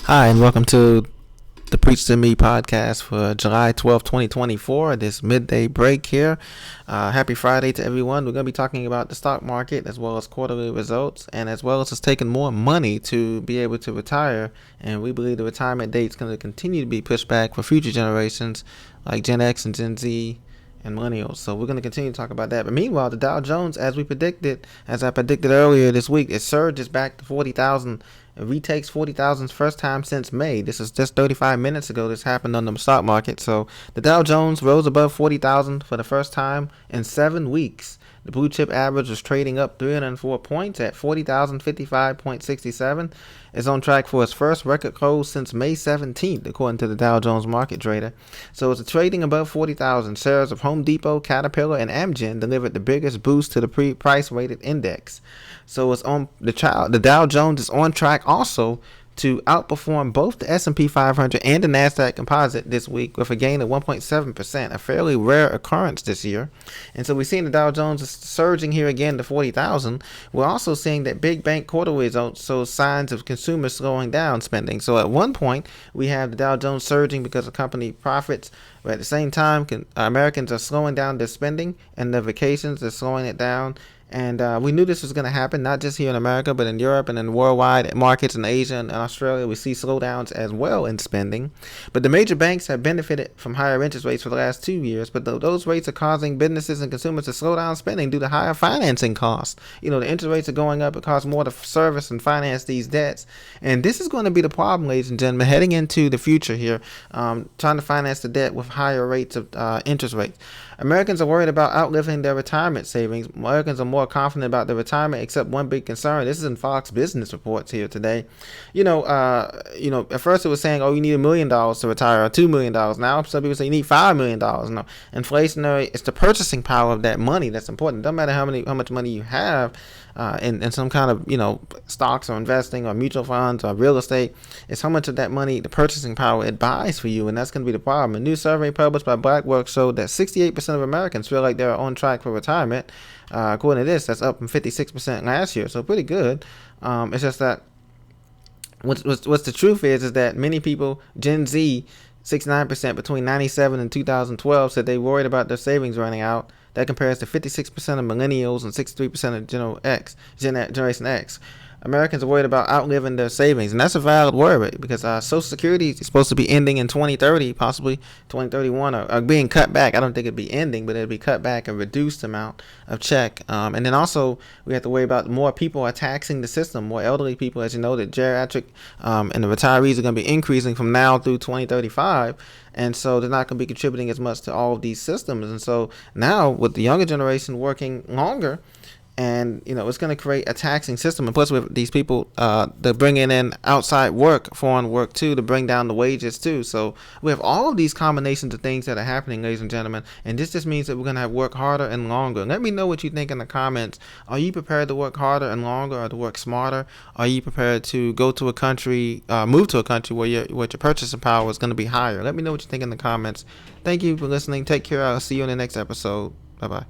Hi, and welcome to the Preach to Me podcast for July 12th, 2024, this midday break here. Happy Friday to everyone. We're going to be talking about the stock market as well as quarterly results, and as well as it's taking more money to be able to retire. And we believe the retirement date is going to continue to be pushed back for future generations like Gen X and Gen Z and millennials. So we're going to continue to talk about that. But meanwhile, the Dow Jones, as I predicted earlier this week, it surges back to 40,000. It retakes 40,000's first time since May. This is just 35 minutes ago. This happened on the stock market. So the Dow Jones rose above 40,000 for the first time in 7 weeks. The blue chip average was trading up 304 points at 40,055.67. It's on track for its first record close since May 17th, according to the Dow Jones Market Trader. So it's trading above 40,000. Shares of Home Depot, Caterpillar, and Amgen delivered the biggest boost to the price weighted index. So it's on the Dow Jones is on track also to outperform both the S&P 500 and the NASDAQ Composite this week with a gain of 1.7%, a fairly rare occurrence this year. And so we're seeing the Dow Jones is surging here again to 40,000. We're also seeing that big bank quarterly results show signs of consumers slowing down spending. So at one point, we have the Dow Jones surging because of company profits, but at the same time, Americans are slowing down their spending and their vacations, they're slowing it down. And we knew this was going to happen, not just here in America, but in Europe and in worldwide markets in Asia and Australia. We see slowdowns as well in spending. But the major banks have benefited from higher interest rates for the last 2 years. But those rates are causing businesses and consumers to slow down spending due to higher financing costs. You know, the interest rates are going up. It costs more to service and finance these debts. And this is going to be the problem, ladies and gentlemen, heading into the future here, trying to finance the debt with higher rates of interest rates. Americans are worried about outliving their retirement savings. Americans are more confident about their retirement, except one big concern. This is in Fox Business Reports here today. At first it was saying, oh, you need $1 million to retire, or $2 million. Now some people say you need $5 million. No, inflationary, it's the purchasing power of that money that's important. It doesn't matter how much money you have in some kind of, stocks or investing or mutual funds or real estate. It's how much of that money, the purchasing power, it buys for you, and that's going to be the problem. A new survey published by Blackwork showed that 68% of Americans feel like they're on track for retirement. According to this, that's up from 56% last year, so pretty good. It's just that what's the truth is that many people, Gen Z, 69% between 97 and 2012 said they worried about their savings running out. That compares to 56% of millennials and 63% of Generation X. Americans are worried about outliving their savings, and that's a valid worry because Social Security is supposed to be ending in 2030, possibly 2031, or being cut back. I don't think it'd be ending, but it'd be cut back a reduced amount of check. And then also we have to worry about more people are taxing the system, more elderly people, as you know, the geriatric and the retirees are going to be increasing from now through 2035. And so they're not going to be contributing as much to all of these systems. And so now with the younger generation working longer, and it's going to create a taxing system, and plus with these people, they're bringing in outside work, foreign work too, to bring down the wages too. So we have all of these combinations of things that are happening, ladies and gentlemen, and this just means that we're going to have work harder and longer. Let me know what you think in the comments. Are you prepared to work harder and longer, or to work smarter? Are you prepared to go to a country, move to a country where your purchasing power is going to be higher? Let me know what you think in the comments. Thank you for listening. Take care. I'll see you in the next episode. Bye bye.